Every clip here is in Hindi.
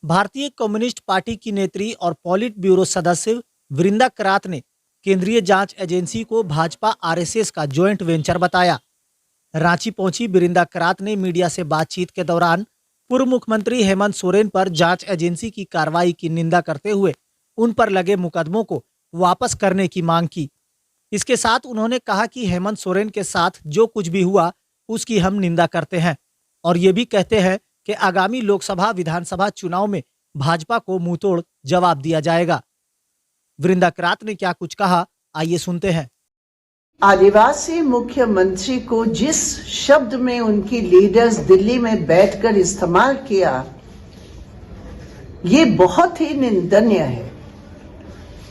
भारतीय कम्युनिस्ट पार्टी की नेत्री और पॉलिट ब्यूरो सदस्य वृंदा करात ने केंद्रीय जांच एजेंसी को भाजपा आरएसएस का जॉइंट वेंचर बताया। रांची पहुंची वृंदा करात ने मीडिया से बातचीत के दौरान पूर्व मुख्यमंत्री हेमंत सोरेन पर जांच एजेंसी की कार्रवाई की निंदा करते हुए उन पर लगे मुकदमों को वापस करने की मांग की। इसके साथ उन्होंने कहा कि हेमंत सोरेन के साथ जो कुछ भी हुआ उसकी हम निंदा करते हैं और ये भी कहते हैं कि आगामी लोकसभा विधानसभा चुनाव में भाजपा को मुंहतोड़ जवाब दिया जाएगा। वृंदा करात ने क्या कुछ कहा, आइए सुनते हैं। आदिवासी मुख्यमंत्री को जिस शब्द में उनकी लीडर्स दिल्ली में बैठकर इस्तेमाल किया, ये बहुत ही निंदनीय है।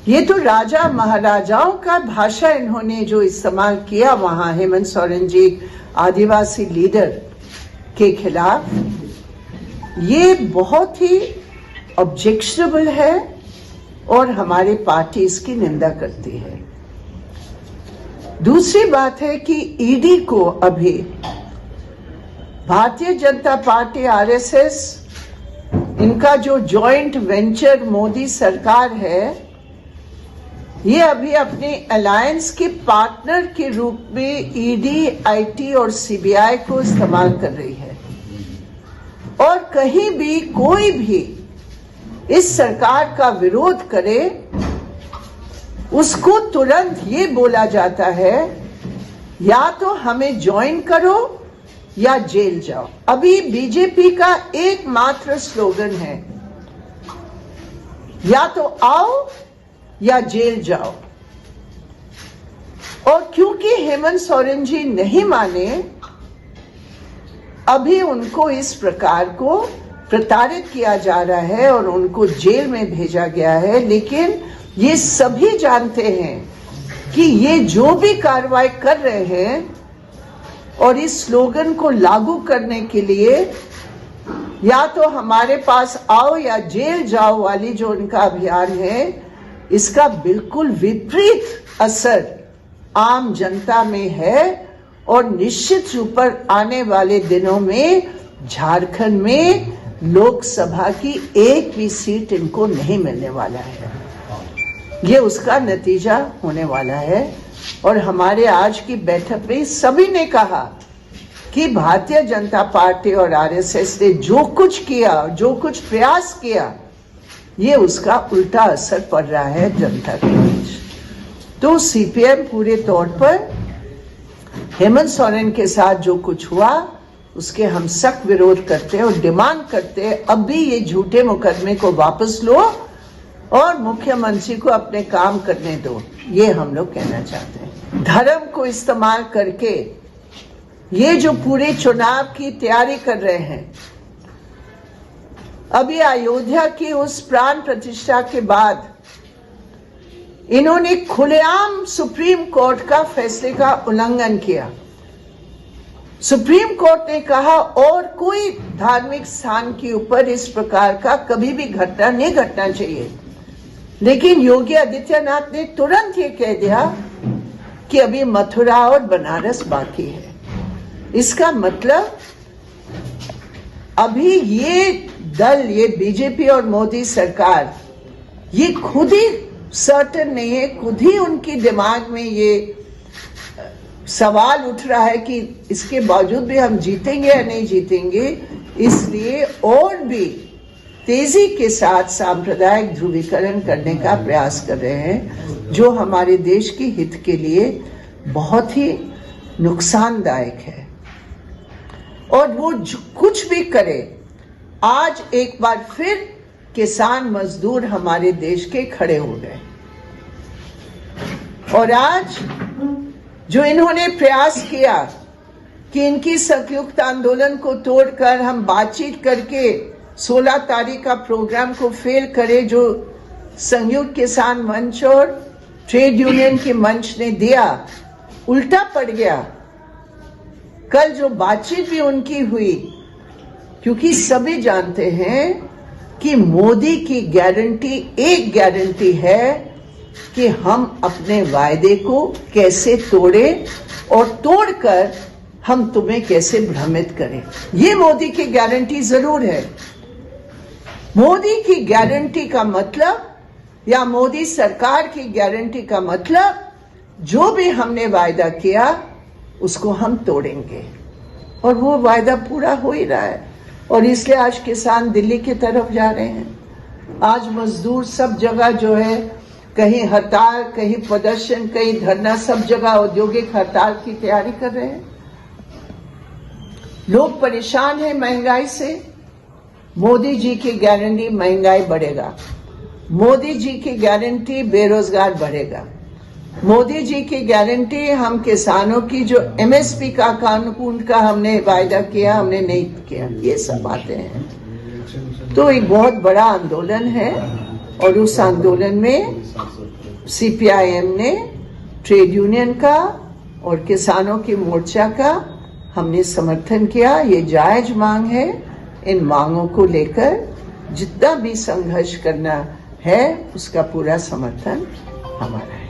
ये तो राजा महाराजाओं का भाषा इन्होंने जो इस्तेमाल किया वहां हेमंत सोरेन जी आदिवासी लीडर के खिलाफ, ये बहुत ही ऑब्जेक्शनेबल है और हमारी पार्टी इसकी निंदा करती है। दूसरी बात है कि ईडी को अभी भारतीय जनता पार्टी आरएसएस इनका जो जॉइंट वेंचर मोदी सरकार है, ये अभी अपने अलायंस के पार्टनर के रूप में ईडी, आईटी और सीबीआई को इस्तेमाल कर रही है और कहीं भी कोई भी इस सरकार का विरोध करे उसको तुरंत ये बोला जाता है या तो हमें ज्वाइन करो या जेल जाओ। अभी बीजेपी का एकमात्र स्लोगन है या तो आओ या जेल जाओ। और क्योंकि हेमंत सोरेन जी नहीं माने, अभी उनको इस प्रकार को प्रताड़ित किया जा रहा है और उनको जेल में भेजा गया है। लेकिन ये सभी जानते हैं कि ये जो भी कार्रवाई कर रहे हैं और इस स्लोगन को लागू करने के लिए या तो हमारे पास आओ या जेल जाओ वाली जो उनका अभियान है, इसका बिल्कुल विपरीत असर आम जनता में है और निश्चित रूप पर आने वाले दिनों में झारखंड में लोकसभा की एक भी सीट इनको नहीं मिलने वाला है। ये उसका नतीजा होने वाला है। और हमारे आज की बैठक में सभी ने कहा कि भारतीय जनता पार्टी और आरएसएस ने जो कुछ किया, जो कुछ प्रयास किया, ये उसका उल्टा असर पड़ रहा है जनता के बीच। तो सीपीएम पूरे तौर पर हेमंत सोरेन के साथ जो कुछ हुआ उसके हम सख्त विरोध करते हैं और डिमांड करते हैं अब भी ये झूठे मुकदमे को वापस लो और मुख्यमंत्री को अपने काम करने दो। ये हम लोग कहना चाहते हैं। धर्म को इस्तेमाल करके ये जो पूरे चुनाव की तैयारी कर रहे हैं, अभी अयोध्या की उस प्राण प्रतिष्ठा के बाद इन्होंने खुलेआम सुप्रीम कोर्ट का फैसले का उल्लंघन किया। सुप्रीम कोर्ट ने कहा और कोई धार्मिक स्थान के ऊपर इस प्रकार का कभी भी घटना नहीं घटना चाहिए। लेकिन योगी आदित्यनाथ ने तुरंत ये कह दिया कि अभी मथुरा और बनारस बाकी है। इसका मतलब अभी ये दल, ये बीजेपी और मोदी सरकार, ये खुद ही सर्टेन नहीं है, खुद ही उनकी दिमाग में ये सवाल उठ रहा है कि इसके बावजूद भी हम जीतेंगे या नहीं जीतेंगे। इसलिए और भी तेजी के साथ सांप्रदायिक ध्रुवीकरण करने का प्रयास कर रहे हैं, जो हमारे देश के हित के लिए बहुत ही नुकसानदायक है। और वो कुछ भी करे, आज एक बार फिर किसान मजदूर हमारे देश के खड़े हो गए और आज जो इन्होंने प्रयास किया कि इनकी संयुक्त आंदोलन को तोड़कर हम बातचीत करके 16 तारीख का प्रोग्राम को फेल करे, जो संयुक्त किसान मंच और ट्रेड यूनियन के मंच ने दिया, उल्टा पड़ गया। कल जो बातचीत भी उनकी हुई, क्योंकि सभी जानते हैं कि मोदी की गारंटी, एक गारंटी है कि हम अपने वायदे को कैसे तोड़ें और तोड़कर हम तुम्हें कैसे भ्रमित करें। ये मोदी की गारंटी जरूर है। मोदी की गारंटी का मतलब या मोदी सरकार की गारंटी का मतलब जो भी हमने वायदा किया उसको हम तोड़ेंगे, और वो वायदा पूरा हो ही रहा है। और इसलिए आज किसान दिल्ली की तरफ जा रहे हैं, आज मजदूर सब जगह जो है, कहीं हड़ताल, कहीं प्रदर्शन, कहीं धरना, सब जगह औद्योगिक हड़ताल की तैयारी कर रहे हैं। लोग परेशान हैं महंगाई से। मोदी जी की गारंटी महंगाई बढ़ेगा, मोदी जी की गारंटी बेरोजगार बढ़ेगा, मोदी जी की गारंटी हम किसानों की जो एमएसपी का कानून का हमने वायदा किया हमने नहीं किया, ये सब बातें हैं। तो एक बहुत बड़ा आंदोलन है, और उस आंदोलन में सीपीआईएम ने ट्रेड यूनियन का और किसानों की मोर्चा का हमने समर्थन किया। ये जायज मांग है, इन मांगों को लेकर जितना भी संघर्ष करना है उसका पूरा समर्थन हमारा है।